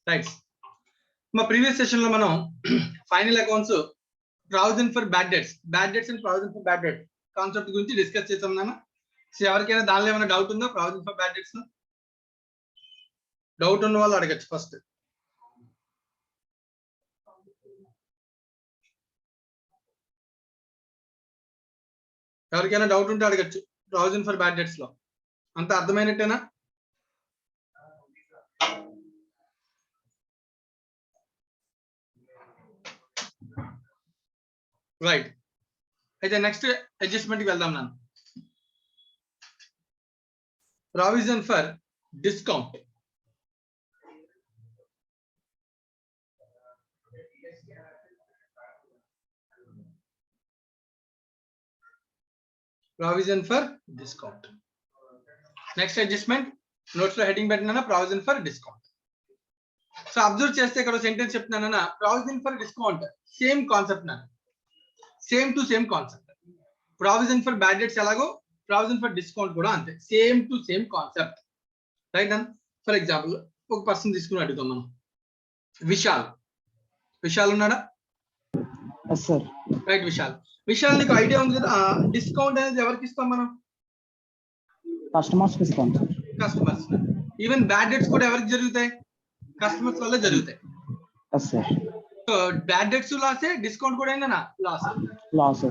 Right. మా previous session లో మనం final accounts provision for bad debts and provision for bad debt concept గురించి discuss చేసాం నాన్న. సో ఎవరికైనా దానిలో ఏమైనా డౌట్ ఉందా? Provision for bad debts doubt ఉన్న వాళ్ళు అడగచ్చు. ఫస్ట్ ఎవరికైనా డౌట్ ఉంటే అడగచ్చు. ప్రావిజన్ ఫర్ బ్యాడ్ డెట్స్ లో అంత అర్థమైనట్టేనా? రైట్. అయితే నెక్స్ట్ అడ్జస్ట్మెంట్ కి వెళ్దాం నాన్న. Provision for discount. Provision for discount. Next adjustment notes లో హెడ్డింగ్ పెట్టినా provision for discount. So observe చేస్తే ఇక్కడ సెంటెన్స్ చెప్తున్నానన్నా provision for discount same concept నా, same to same concept. Provision for bad debts ఎలాగో ప్రావిజన్ ఫర్ డిస్కౌంట్ కూడా అంతే, same to same concept. Right అన్న. ఫర్ ఎగ్జాంపుల్ ఒక పర్సన్ తీసుకుని అడుగుతాం మనం. విశాల్ ఉన్నాడా? రైట్. విశాల్ నీకు ఐడియా ఉంది కదా, డిస్కౌంట్ అనేది ఎవరికి ఇస్తాం మనం? కస్టమర్స్ కి ఇస్తాం. కస్టమర్స్. ఈవెన్ బ్యాడ్ డెట్స్ కూడా ఎవరికి జరుగుతాయి? కస్టమర్స్ వల్ల జరుగుతాయి. సో బ్యాడ్ డెట్స్ లాసే, డిస్కౌంట్ కూడా ఏంటన్నా లాస్.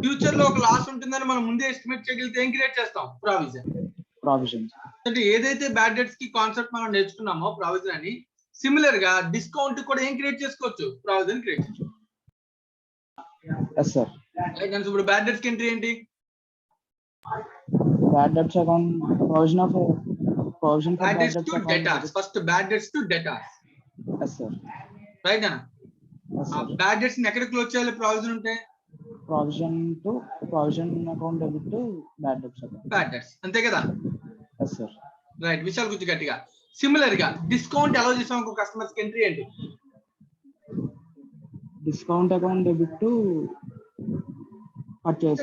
ఫ్యూచర్ లో ఒక లాస్ ఉంటుందని మనం ముందే ఎస్టిమేట్ చేయగలిగితే ఏం క్రియేట్ చేస్తాం? ప్రావిజన్. అంటే ఏదైతే బ్యాడ్ డెట్స్ కి కాన్సెప్ట్ మనం నేర్చుకున్నామో ప్రావిజన్ అని, సిమిలర్ గా డిస్కౌంట్ కూడా ఏం క్రియేట్ చేసుకోవచ్చు? ప్రావిజన్ క్రియేట్ చేసుకోవచ్చు. ఇప్పుడు బ్యాడ్ డెట్స్ కి ఎంట్రీ ఏంటి? Bad debts account provision bad debts to debtors. First bad debts to debtors. Right అన్న. బ్యాడ్ డెట్స్ ని ఎక్కడ క్లోజ్ చేయాలి ప్రావిజన్ ఉంటే? Provision account debit to bad debts. అంతే కదా? రైట్. విశాల్ గురించి గట్టిగా. సిమిలర్ గా డిస్కౌంట్ ఎలా చేసాం ఇంకో కస్టమర్స్ కి ఎంట్రీ ఏంటి? Discount account debit to purchase.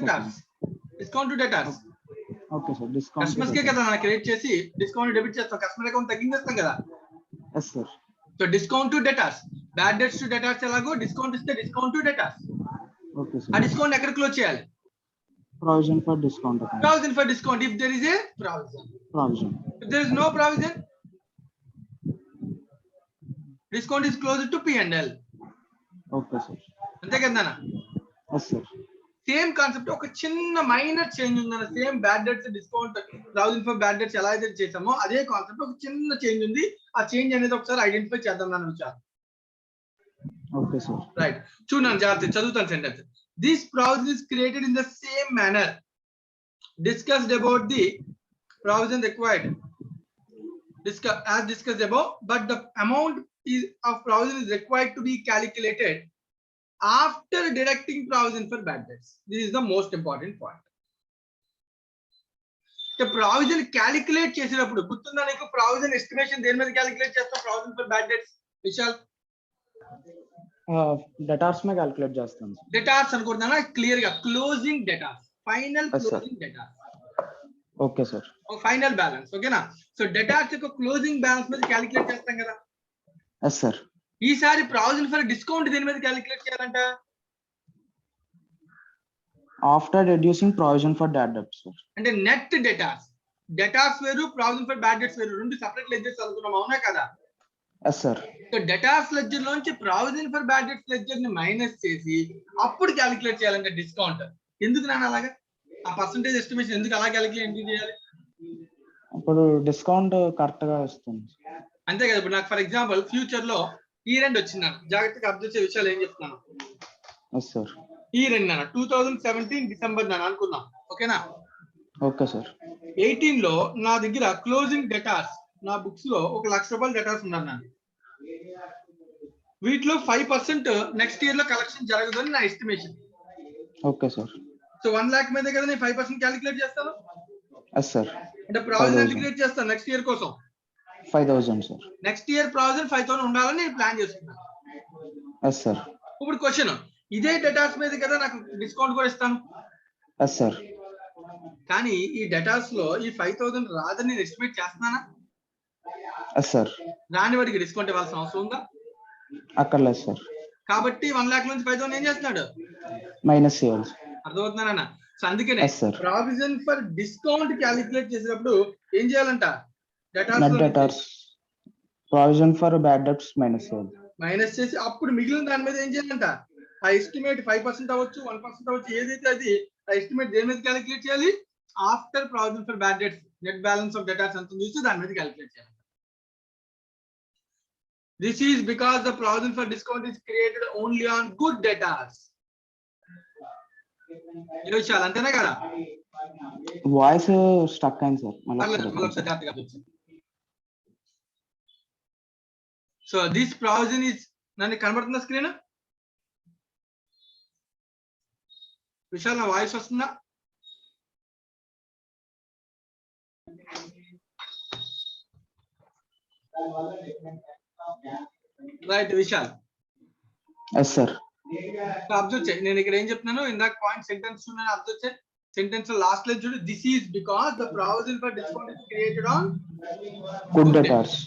Discount to debtors. Okay sir. Customers కే కదా మనం క్రియేట్ చేసి డిస్కౌంట్ డెబిట్ చేస్తాం, కస్టమర్ అకౌంట్ తగ్గించేస్తాం కదా. So discount to debtors. Bad debts to debtors ఎలాగో డిస్కౌంట్ ఇస్తే discount to debtors. Okay sir. ఆ డిస్కౌంట్ ఎక్కడ క్లోజ్ చేయాలి? Provision for discount. Provision for discount if there is a provision. If there is no provision, discount is closer to P&L. Okay sir. అంతే కదా? Same concept, ఒక చిన్న minor change ఉందన్న. Same bad debts discount provision for bad debts ఎలా అయితే చేసామో అదే concept ఒక చిన్న చేంజ్ ఉంది. ఆ చేంజ్ అనేది ఒకసారి ఐడెంటిఫై చేద్దాం అన్న విషయం. Okay sir. రైట్. చూడండి జాగ్రత్త చదువుతాను sentence. This provision is created in the same manner discussed about the provision required, as discussed above, but the amount of provision is required to be calculated after deducting provision for bad debts. This is the most important point. The provision calculate చేసేటప్పుడు గుర్తుందా నీకు? provision estimation దేని మీద calculate చేస్తాం? provision for bad debts Vishal debtors May calculate చేస్తాం. Debtors అనుకుంటున్నానా? Clear గా closing debtors, final closing debtors. Okay sir. Final balance. ఓకేనా? So debtors యొక్క క్లోజింగ్ బ్యాలెన్స్ మీద క్యాలిక్యులేట్ చేస్తాం కదా. సార్. ఈసారి ప్రావిజన్ ఫర్ డిస్కౌంట్ దేని మీద క్యాలిక్యులేట్ చేయాలంట? After reducing provision for bad debts. అంటే నెట్ డెటార్స్ వేరు, ప్రావిజన్ ఫర్ బ్యాడ్ డెట్స్ వేరు, రెండు సెపరేట్ లెడ్జర్స్ అనుకున్నాం. అవునా కదా? సార్. సో డెటార్స్ లెడ్జర్ లోంచి provision for bad debts ledger ని మైనస్ చేసి అప్పుడు క్యాలిక్యులేట్ చేయాలంటే డిస్కౌంట్. ఎందుకు నాన్న అలాగా? ఆ పర్సంటేజ్ ఎస్టిమేషన్ ఎందుకు అలా క్యాలిక్యులేట్ చేయాలి? ఇప్పుడు డిస్కౌంట్ కరెక్ట్ గా వస్తుంది. అంతే కదా. ఇప్పుడు నాకు ఫర్ ఎగ్జాంపుల్ ఫ్యూచర్ లో ఈ రెండ్ వచ్చింది, జాగ్రత్తగా అబ్జర్వ్ చేసే విషయాలు ఏం చెప్తున్నాను. ఈ రెండు నాన్న 2017 డిసెంబర్ నాన్న అనుకుందాం. ఓకేనా? Okay sir. 18 లో నా దగ్గర క్లోజింగ్ డెటార్స్, నా బుక్స్ లో 1 లక్ష రూపాయలు డెటార్స్ ఉన్నారు నాన్న. వీటిలో 5% నెక్స్ట్ ఇయర్ లో కలెక్షన్ జరగదు అని నా estimation. Okay sir. So 1 lakh మీద కదా నేను 5% క్యాలిక్యులేట్ చేస్తాను. సార్. అంటే ప్రావిజన్ ఎంత క్రియేట్ చేస్తాను నెక్స్ట్ ఇయర్ కోసం? 5000 సార్. నెక్స్ట్ ఇయర్ ప్రావిజన్ 5000 ఉండాలని నేను ప్లాన్ చేసుకున్నాను. సార్. ఇప్పుడు క్వశ్చన్, ఇదే డెటార్స్ మీద కదా నాకు డిస్కౌంట్ కూడా ఇస్తాను. సార్. కానీ ఈ డెటార్స్ లో ఈ 5000 రాదని నేను ఎస్టిమేట్ చేస్తున్నానా? Yes sir. రాని వాడికి డిస్కౌంట్ ఇవ్వాల్సిన అవసరం ఉందా? అక్కర్లేదు సార్. కాబట్టి 1 lakh నుంచి 5,000 ఏం చేస్తున్నాడు? మైనస్ చేయాలి. అర్థమవుతున్నానా? సో అందుకనే yes sir. Provision for discount calculate చేసేటప్పుడు ఏం చేయాలంట? Net debtors provision for bad debts minus చేయాలి. మైనస్ చేసి అప్పుడు మిగిలిన దాని మీద ఏం చేయాలంట? ఆ ఎస్టిమేట్ 5% అవ్వచ్చు, 1% అవ్వచ్చు, ఏదైతే అది ఆ ఎస్టిమేట్ దేని మీద క్యాలిక్యులేట్ చేయాలి? After provision for bad debts net balance of debtors ఎంత చూసి దాని మీద క్యాలిక్యులేట్ చేయాలి. This is because the provision for discount is created only on good debtors. ఏ విషయాలు అంతేనా కదా? వాయిస్ స్టక్ అయింది sir. So this provision is నన్ను కనబడుతుందా స్క్రీన్? విశాల్ నా వాయిస్ వస్తుందా? Right Vishal. Yes sir. Observe చేయి, నేను ఇక్కడ ఏం చెప్తున్నాను ఇందాక పాయింట్ సెంటెన్స్ ఉన్నాను. అబ్జర్వ్ చేయి, సెంటెన్స్ లాస్ట్ లో చూడు, this is because the provision for discount is created on good debtors.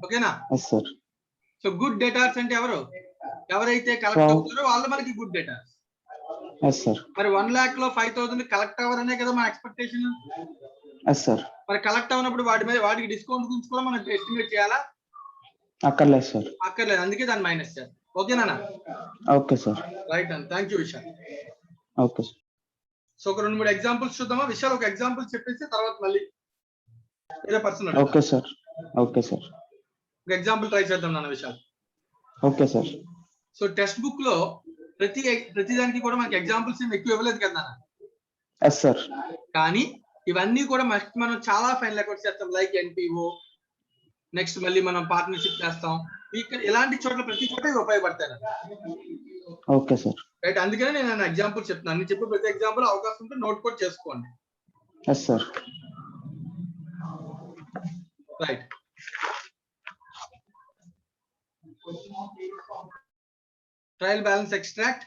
ఓకేనా? Yes sir. So good debtors అంటే ఎవరు? ఎవరైతే కలెక్ట్ అవుతారో వాళ్ళు మనకి గుడ్ డెటార్స్. Yes sir. మరి 1 lakh లో 5,000 కలెక్ట్ అవ్వరనే కదా మన ఎక్స్పెక్టేషన్. Yes sir. మరి కలెక్ట్ అవనప్పుడు వాటికి డిస్కౌంట్ గురించి కూడా మనం ఎస్టిమేట్ చేయాలా? అక్కర్లేదు సార్. అక్కర్లేదు, అందుకే దాన్ని మైనస్ చేయాలి. ఓకేనా? Okay sir. Right and thank you Vishal. Okay sir. So ఒక 2-3 ఎగ్జాంపుల్స్ చూద్దామా? విశాల్ ఒక ఎగ్జాంపుల్ చెప్పేసి తర్వాత మళ్ళీ వేరే person. Okay sir. Okay sir. ఒక ఎగ్జాంపుల్ ట్రై చేద్దాం నాన్న Vishal. Okay sir. So text book లో ప్రతి దానికి కూడా మనకి ఎగ్జాంపుల్స్ ఏమి ఎక్కువ ఇవ్వలేదు కదా నాన్న. Yes sir. కానీ ఇవన్నీ కూడా మనం చాలా ఫైనల్ అకౌంట్స్ చేస్తాం, లైక్ ఎన్పిఓ, నెక్స్ట్ మళ్ళీ మనం పార్ట్నర్షిప్ చేస్తాం. ఇక్కడ ఇలాంటి చోట్ల ప్రతి చోట ఇవి ఉపయోగపడతాయి. Okay sir. రైట్, అందుకనే నేను ఎగ్జాంపుల్ చెప్తున్నాను. నేను చెప్పే ప్రతి ఎగ్జాంపుల్ అవకాశం ఉంటే నోట్ కూడా చేసుకోండి. Yes sir. Right, trial balance extract.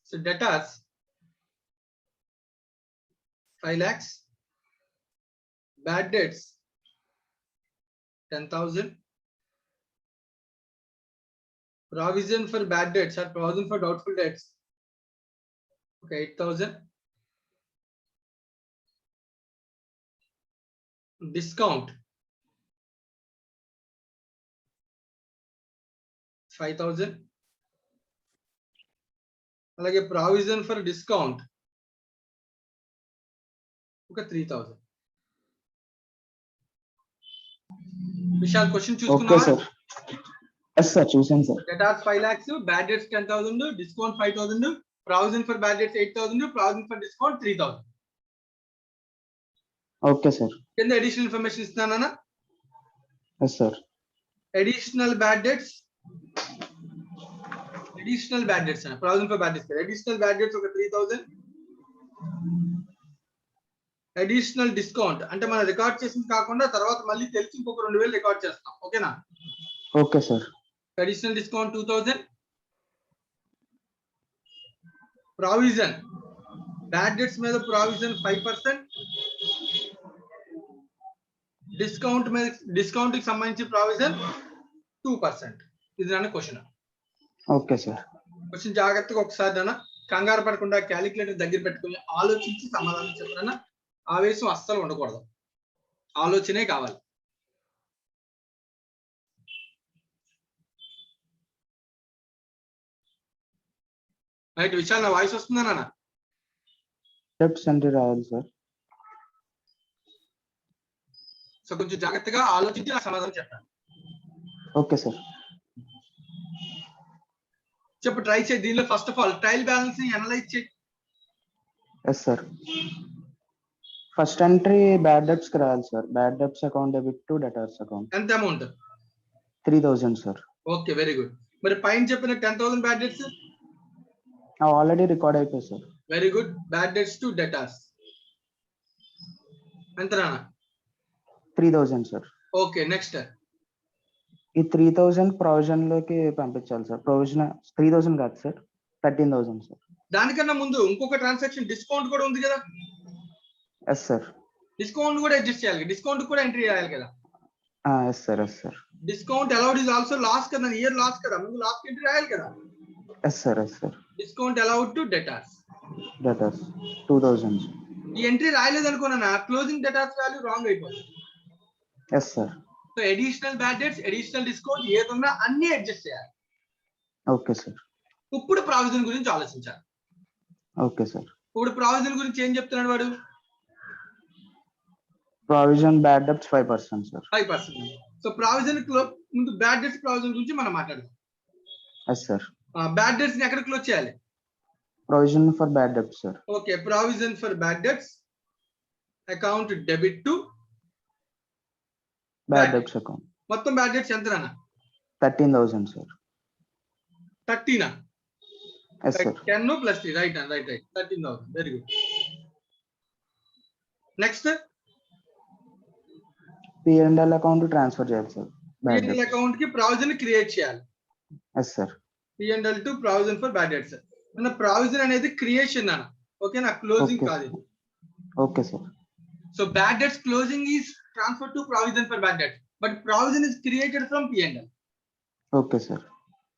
So debtors 5 lakhs, bad debts 10,000, provision for bad debts or provision for doubtful debts, okay, 8,000, discount 5,000, అలాగే ప్రావిజన్ ఫర్ డిస్కౌంట్ ఒక 3,000. విశాల్ క్వశ్చన్ చూసుకున్నావా? ఎస్ సార్, చూసాను sir. Debtors 5 lakhs, bad debts 10,000, discount 5,000, provision for bad debts 8,000, provision for discount 3,000. Okay sir. కింద additional information ఇస్తున్నానా? Yes sir. Additional bad debts అన్న provision for bad debts. Additional bad debts ఒక 3,000. Additional discount అంటే మనం record చేసింది కాకుండా తర్వాత మళ్ళీ తెలిసి ఇంకొక 2,000 రికార్డ్ చేస్తాం. ఓకేనా? Okay sir. Additional discount 2,000. Provision bad debts మీద ప్రావిజన్ 5%. డిస్కౌంట్ కి సంబంధించి ప్రావిజన్ 2%. ఇది నా క్వశ్చన్. Okay sir. క్వశ్చన్ జాగ్రత్తగా ఒకసారి నాన్న కంగారు పడకుండా క్యాలిక్యులేటర్ దగ్గర పెట్టుకుని ఆలోచించి సమాధానం చెప్పాలన్నా. ఆవేశం అస్సలు ఉండకూడదు, ఆలోచనే కావాలి. రైట్ విశాల్, నా వాయిస్ వస్తుందా నాన్న? రావాలి సార్. సో కొంచెం జాగ్రత్తగా ఆలోచించి నా సమాధానం చెప్పాను. Okay sir. చెప్పు, ట్రై చేయి. దీనిలో first of all trial balance ని అనలైజ్ చేయి. Yes sir. First entry bad debts కి రావాలి sir. Bad debts account debit to debtors account. ఎంత amount? 3,000 sir. Okay, very good. మరి పైన చెప్పిన 10,000 బ్యాడ్ డెట్స్ ఆల్రెడీ రికార్డ్ అయిపోయి sir. Very good. Bad debts to debtors ఎంత నాన్న? 3,000 సార్. ఓకే, నెక్స్ట్ ఈ 3000 ప్రొవిజన్ లోకి పంపించాలి సార్. ప్రొవిజన్ 3000 కాదు సార్, 13,000 సార్. దానికన్నా ముందు ఇంకొక ట్రాన్సాక్షన్ డిస్కౌంట్ కూడా ఉంది కదా. Yes sir. డిస్కౌంట్ కూడా అడ్జస్ట్ చేయాలి, డిస్కౌంట్ కూడా ఎంట్రీ చేయాలి కదా. Yes sir, yes sir. Discount allowed is also loss కదా, ఇయర్ లాస్ కదా, ముందు లాస్ ఎంట్రీ రాయాలి కదా. Yes sir, yes sir. Discount allowed to debtors 2000. ఈ ఎంట్రీ రాయలేదు అనుకున్నా క్లోజింగ్ డెటార్స్ వాల్యూ రాంగ్ అయిపోతుంది. Yes sir. So additional bad debts, additional discount ఏదన్నా అన్ని అడ్జస్ట్ చేయాలి. Okay sir. ఇప్పుడు ప్రావిజన్ గురించి ఆలోచించాలి. Okay sir. ఇప్పుడు ప్రావిజన్ గురించి ఏం చెప్తున్నాడు వాడు? Provision bad debts 5% sir. 5%. So provision ముందు బ్యాడ్ డెట్స్ ప్రావిజన్ గురించి మనం మాట్లాడదాం. Yes sir. బ్యాడ్ డెట్స్ ని ఎక్కడ క్లోజ్ చేయాలి? Provision for bad debts sir. Okay, provision for bad debts account debit to bad debts account. మొత్తం బ్యాడ్ డెట్స్ ఎంత నాన్న? 13,000 sir. 13. Yes sir. 10 plus 3, right 13,000. Very good. Next P&L account transfer చేయాలి sir. P&L account కి provision create చేయాలి. Yes sir. P&L to provision for bad debts. మన provision అనేది creation అన్న, ఓకేనా, క్లోజింగ్ కాదు. Okay sir. So bad debts closing is transfer to provision for bad debts, but provision is created from P&L. Okay sir.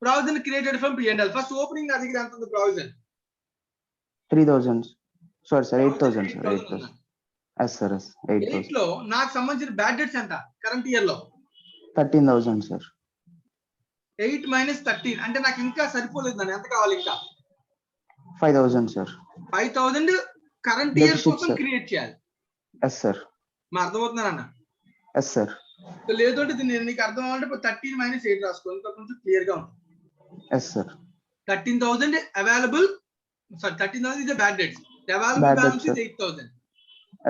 Provision created from P&L. First opening నా దగ్గర ఎంత ఉంది provision? 3,000. Sorry sir, 8,000 sir. 8,000. Yes sir, yes 8,000. 8 లో నాకు సంబంధించిన bad debts ఎంత current year లో? 13,000 sir. 8 minus 13 అంటే నాకు ఇంకా సరిపోలేదు. నన్ను ఎంత కావాలి? ఇంకా 5,000 సార్. 5,000 కరెంట్ ఇయర్ కోసం క్రియేట్ చేయాలి. Yes sir. మా అర్థమవుతుందా అన్న? Yes sir. లేదు అంటే నేను నీకు అర్థం అవ్వాలంటే 13 minus 8 రాసుకో, ఇంకా కొంచెం క్లియర్ గా ఉంటుంది. Yes sir. 13,000 available, sorry 13,000 is a bad debts. The available balance is 8,000.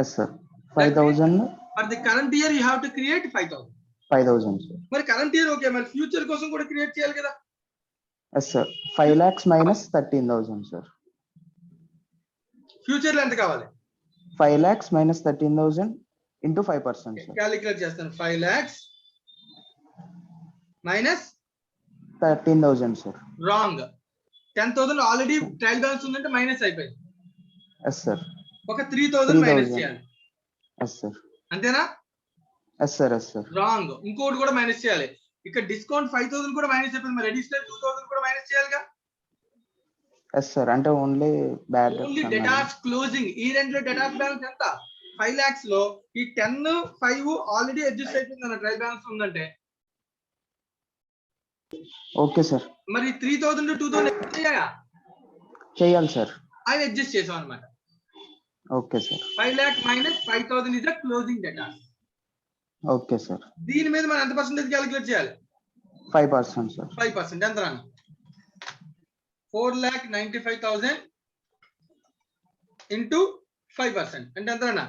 Yes sir. 5,000 for the current year you have to create 5,000. 5,000 sir. మరి కరెంట్ ఇయర్ ఓకే, మరి ఫ్యూచర్ కోసం కూడా క్రియేట్ చేయాలి కదా. Yes sir. 5 lakhs minus 13,000 sir. Future లో ఎంత కావాలి? 5 lakhs minus 13,000 into 5% sir. Calculate చేస్తాను. 5 lakhs minus 13,000 sir. Wrong. 10,000 already trial balance ఉందంటే మైనస్ అయిపోయింది. Yes sir. ఒక 3,000 మైనస్ చేయాలి. Yes sir. అంతేనా? Yes sir, yes sir. Wrong. ఇంకోటి కూడా మైనస్ చేయాలి. ఇక్కడ డిస్కౌంట్ 5,000 కూడా మైనస్ అయిపోయింది, మరి అడిషనల్ 2,000 కూడా మైనస్ చేయాలిగా. Yes sir. అంటే only bad only debtors closing. ఈ రెండులో డెటార్స్ బ్యాలెన్స్ ఎంత? 5 lakhs లో ఈ 10, 5 ఆల్రెడీ అడ్జస్ట్ అయిపోయింది అన్న, ట్రయల్ బ్యాలెన్స్ ఉందంటే. Okay sir. మరి 3,000 2,000 చేయాలి సార్. అవి అడ్జస్ట్ చేసాం అనమాట. Okay sir. 5 lakh minus 5,000 is a closing data. Okay sir. దీని మీద మనం ఎంత పర్సెంటేజ్ క్యాలిక్యులేట్ చేయాలి? 5% సార్. 5% ఎంత రాను? 4,95,000 into 5% అంటే ఎంత రానా?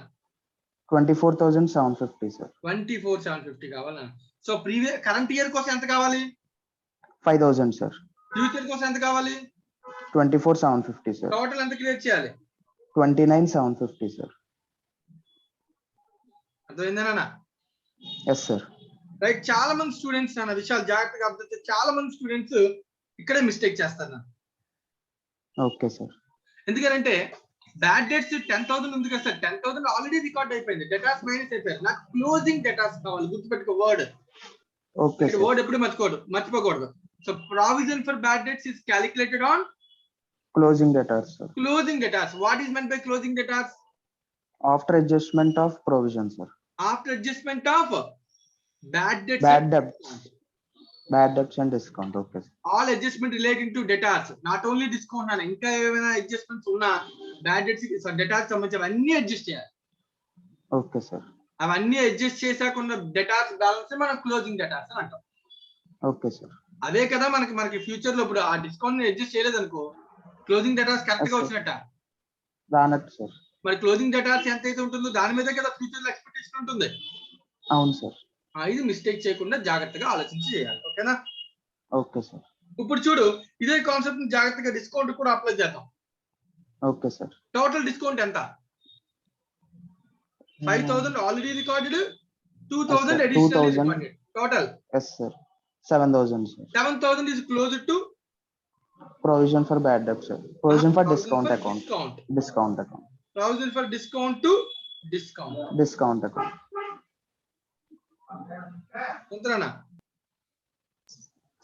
24,750 సార్. 24,750 కావాలా? సో ప్రీవియస్ కరెంట్ ఇయర్ కోసం ఎంత కావాలి? 5,000 సార్. ఫ్యూచర్ కోసం ఎంత కావాలి? 24,750 సార్. టోటల్ ఎంత క్రియేట్ చేయాలి? 29,750 సార్. అర్థమైందేనా? Yes sir. రైట్. చాలా మంది స్టూడెంట్స్ అన్న విషయాలు జాగ్రత్తగా అర్థం చేస్తే, చాలా మంది స్టూడెంట్స్ ఇక్కడే మిస్టేక్ చేస్తారు. Okay sir. ఎందుకంటే బ్యాడ్ డెట్స్ 10,000 ఉంది కదా సార్, 10,000 ఆల్రెడీ రికార్డ్ అయిపోయింది, డెటాస్ మైనస్ అయిపోయారు. నాకు క్లోజింగ్ డెటాస్ కావాలి. గుర్తుపెట్టుకో వర్డ్. Okay sir. వర్డ్ ఎప్పుడు మర్చిపోకూడదు. So provision for bad debts is calculated on closing debtors sir. Closing debtors. What is meant by closing debtors? After adjustment of provision sir. After adjustment of bad debts. Bad debts and discount. Okay sir. All adjustment relating to debtors, not only discount అన్న, ఇంకా ఏమైనా adjustments ఉన్నా bad debts debtors సంబంధించి అవన్నీ adjust చేయాలి. Okay sir. అవన్నీ adjust చేసాకున్న debtors balance మనం closing debtors అని అంటాం. Okay sir. అదే కదా మనకి ఫ్యూచర్ లో ఇప్పుడు ఆ డిస్కౌంట్ ని అడ్జస్ట్ చేయలేదు అనుకో, క్లోజింగ్ డెటాస్ కరెక్ట్ గా వచ్చినట్ట రానట్టు సార్. మరి క్లోజింగ్ డెటాస్ ఎంత అయితే ఉంటుందో దాని మీద కదా ఫ్యూచర్ లో ఎక్స్పెక్టేషన్ ఉంటుంది. అవును సార్. ఇది మిస్టేక్ చేయకుండా జాగ్రత్తగా ఆలోచించి చేయాలి. ఓకేనా? Okay sir. ఇప్పుడు చూడు, ఇదే కాన్సెప్ట్ ని జాగ్రత్తగా డిస్కౌంట్ కూడా అప్లై చేద్దాం. Okay sir. టోటల్ డిస్కౌంట్ ఎంత? 5,000 already recorded, 2,000 additional recorded. Total yes sir 7,000, sir. 7,000 is closer to Provision for bad debt, sir. Provision for provision discount for account. discount. Discount account. Provision for discount to discount. Discount account. ఎంతనా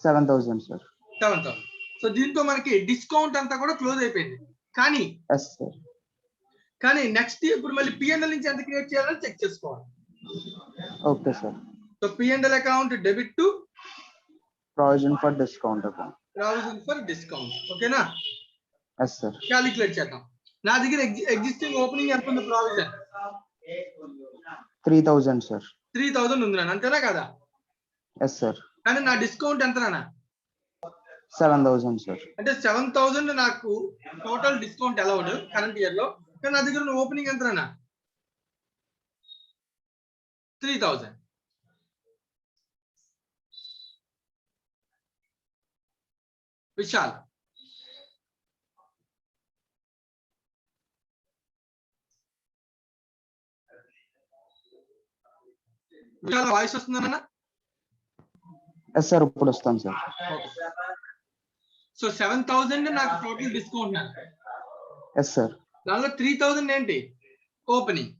7,000, sir. 7,000. So దీంతో మనకి discount అంతా కూడా close అయిపోయింది. కానీ Yes, sir. Next ఇప్పుడు మళ్ళీ P&L నుంచి ఎంత క్రియేట్ చేయాలని చెక్ చేసుకోవాలి. Okay, sir. So P&L account debit to Provision for discount account. Provision for discount. ఓకేనా? Yes, sir. క్యాలిక్యులేట్ చేద్దాం. నా దగ్గర ఎగ్జిస్టింగ్ ఓపెనింగ్ ఎంత ఉంది ప్రావిజన్? 3,000, sir. 3,000 ఉంది నాన్న, అంతేనా కదా? Yes, sir. కానీ నా డిస్కౌంట్ ఎంత నాన్న? 7,000, sir. అంటే 7,000 నాకు total discount allowed current year లో. కానీ నా దగ్గర ఉన్న ఓపెనింగ్ ఎంత నాన్న? 3,000. విశాల్, వాయిస్ వస్తుందన్న? Yes, sir. ఇప్పుడు వస్తాను, sir. సో 7,000 నాకు టోటల్ డిస్కౌంట్. Yes, sir. దానిలో 3,000 ఏంటి? ఓపెనింగ్.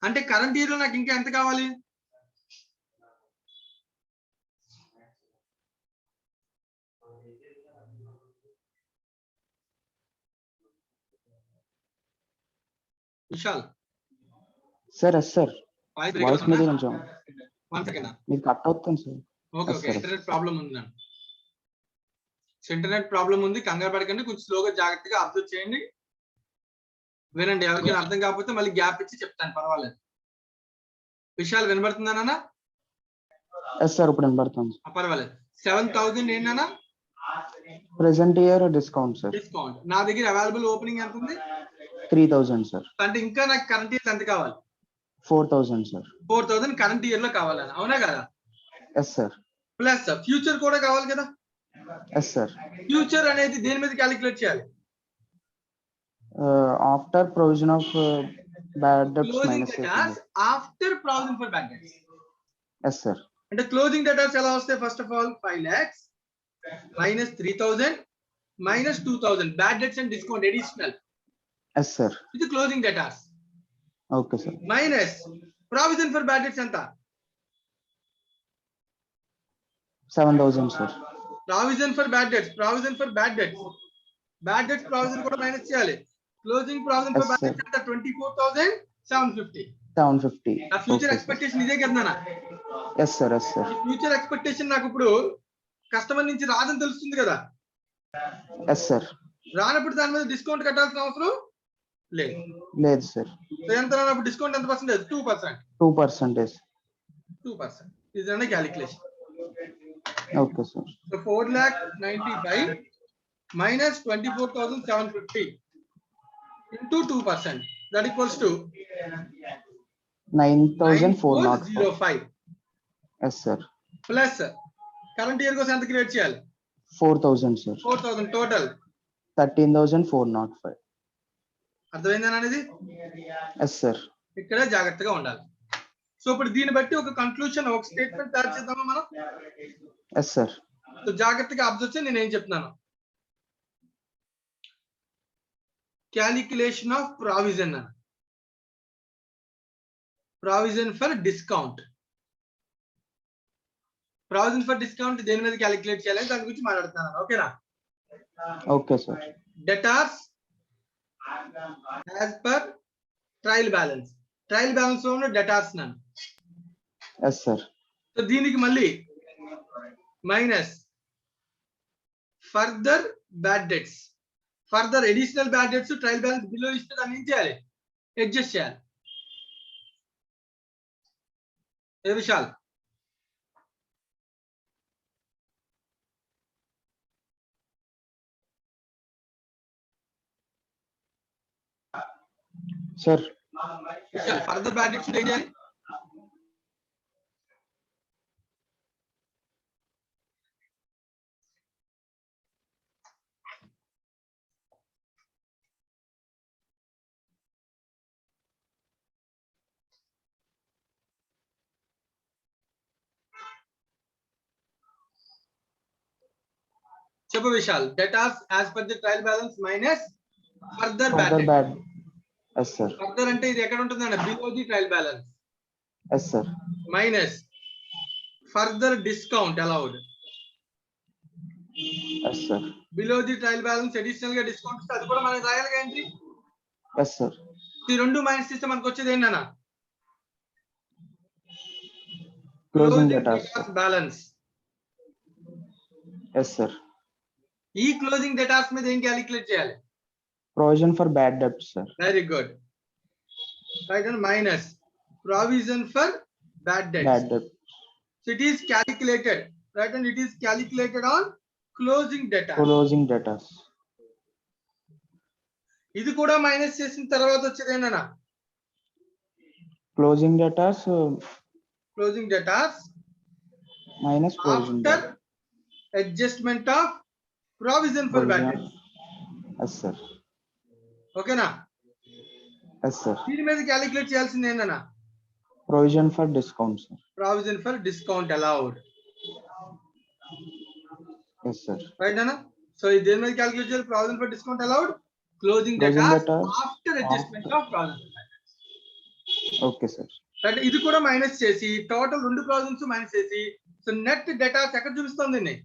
అంటే కరెంట్ ఇయర్ లో నాకు ఇంకా ఎంత కావాలి? Vishal Sir, yes, sir. Voice voice మీద కొంచెం 1 సెకండ్. మీరు కట్ అవుతుంది, sir. Okay okay, internet problem ఉంది నాకు. ఇంటర్నెట్ ప్రాబ్లం ఉంది, కంగారు పడకండి, కొంచెం స్లోగా జాగ్రత్తగా అబ్జర్వ్ చేయండి, వినండి. ఎవరికైనా అర్థం కాకపోతే మళ్ళీ గ్యాప్ ఇచ్చి చెప్తాను, పర్వాలేదు. విషయాలు వినబడుతుందా నాన్న? ఎస్ సార్, ఇప్పుడు వినబడుతుంది. పర్వాలేదు. 7,000 ఏంటన్నా? Present year discount sir. Discount. నా దగ్గర అవైలబుల్ ఓపెనింగ్ ఎంత ఉంది? 3,000 సార్. అంటే ఇంకా నాకు కరెంట్ ఇయర్ ఎంత కావాలి? 4,000 సార్. 4,000 కరెంట్ ఇయర్ లో కావాలన్నా, అవునా కదా? Yes sir. ప్లస్ ఫ్యూచర్ కూడా కావాలి కదా? Yes sir. ఫ్యూచర్ అనేది దేని మీద క్యాలిక్యులేట్ చేయాలి? After provision of bad debts minus after provision for bad debts. Yes sir. అంటే క్లోజింగ్ డేటాస్ ఎలా వస్తాయి? First of all 5 lakhs minus 3,000 minus 2,000 bad debts and discount additional. Yes sir. ఇది closing debtors. Okay sir. Minus provision for bad debts ఎంత? 7,000 sir. Provision for bad debts, provision for bad debts, bad debts provision కూడా minus చేయాలి. Closing provision for bad debts ఎంత? 24,750. 750. నా future expectation ఇదే కదా నాన్న? Yes sir. Yes sir. Future expectation నాకు ఇప్పుడు కస్టమర్ నుంచి రాదని తెలుస్తుంది కదా? ఎస్ సార్. రానప్పుడు దాని మీద డిస్కౌంట్ కట్టాల్సిన అవసరం లేదు. లేదు సార్. ఎంత రానప్పుడు డిస్కౌంట్ ఎంత పర్సెంటేజ్? 2%. 2%. 2%. ఇది calculation. Okay sir. So 4,95,000 minus 24,750 into 2%, that equals to 9,405. Yes sir. Plus current year కోసం ఎంత క్రియేట్ చేయాలి? 4,000 sir. 4,000 total 13,405. అర్థమైందా అనేది? Yes sir. ఇక్కడ జాగ్రత్తగా ఉండాలి. సో ఇప్పుడు దీన్ని బట్టి ఒక కన్క్లూషన్, ఒక స్టేట్మెంట్ తయారు చేద్దామా మనం? Yes sir. సో జాగ్రత్తగా అబ్జర్వ్ చేయండి, నేను ఏం చెప్తున్నాను. Calculation of provision, provision for discount. Provision for discount దేని మీద క్యాలిక్యులేట్ చేయాలి దాని గురించి మాట్లాడుతున్నాను. ఓకేనా? Okay sir. Debtors as per trial balance. Trial balance లో ఉన్న డెటార్స్ నన్ను. Yes sir. సో దీనికి మళ్ళీ minus further bad debts, further additional bad debts trial balance below ఇస్తే దాన్ని ఏం చేయాలి? అడ్జస్ట్ చేయాలి. ఏ Vishal? Sir. Further bad debts ఏం చేయాలి? చెప్పు Vishal. Debtors as per the trial balance minus further bad Further debt. bad. Yes, sir. Further అంటే ఇది ఎక్కడ ఉంటుందండి? Below the trial balance. Yes, sir. Minus further discount allowed. Yes, sir. Below the trial balance additional గా discount ఇస్తే అది కూడా మనం రాయాలిగా entry. Yes, sir. ఈ రెండు మైనస్ చేస్తే మనకు వచ్చేది ఏంటన్నా? Closing debtors. Balance. Yes, sir. ఈ క్లోజింగ్ డేటాస్ మీద ఏం క్యాలిక్యులేట్ చేయాలి? Provision for bad debts, sir. Very good. Right, and minus provision for bad debts. Bad debt. So it is calculated, right, and it is calculated on closing data. Closing debtors. ఇది కూడా minus చేసిన తర్వాత వచ్చేది ఏంటన్నా? Closing debtors. Closing debtors Minus provision. after adjustment of provision for bad Provision. debts. Yes, sir. ఓకేనా? Yes, sir. దీని మీద calculate చేయాల్సింది ఏంటన్నా? Provision for discount, sir. Provision for discount allowed. Yes, sir. Right, Nana? So దేని మీద calculate చేయాలి? Provision for discount allowed. Closing Closing debtors debtors after adjustment of provision for bad debts. Okay, sir. Right, ఇది కూడా minus చేసి total రెండు provisions minus చేసి so net datas ఎక్కడ చూపిస్తుంది?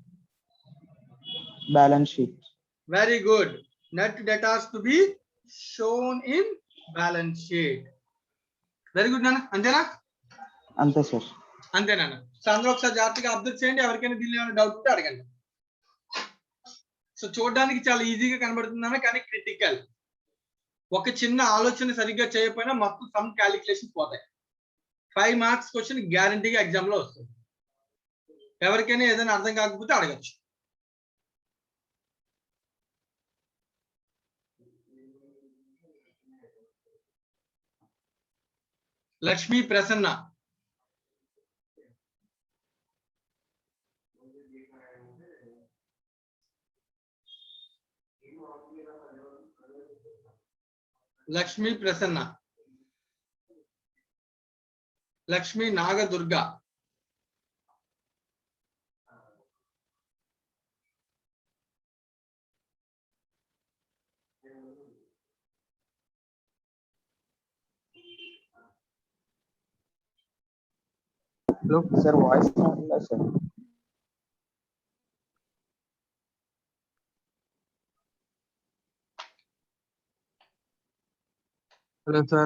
Balance sheet. Very good. Net datas to be shown in balance sheet. Very good నాన్న. అంతేనా? అంతే సార్. అంతేనా? సో అందరూ ఒకసారి జాగ్రత్తగా అబ్జర్వ్ చేయండి. ఎవరికైనా దీనిలో ఏమైనా డౌట్ ఉంటే అడగండి. సో చూడడానికి చాలా ఈజీగా కనబడుతుందన్న, కానీ క్రిటికల్. ఒక చిన్న ఆలోచన సరిగ్గా చేయకపోయినా మొత్తం సమ్ క్యాలిక్యులేషన్ పోతాయి. 5 మార్క్స్ క్వశ్చన్ గ్యారంటీగా ఎగ్జామ్ లో వస్తుంది. ఎవరికైనా ఏదైనా అర్థం కాకపోతే అడగచ్చు. Lakshmi Prasanna. Lakshmi Prasanna. Lakshmi Nagadurga. Look, sir, voice not sir. Hello, sir.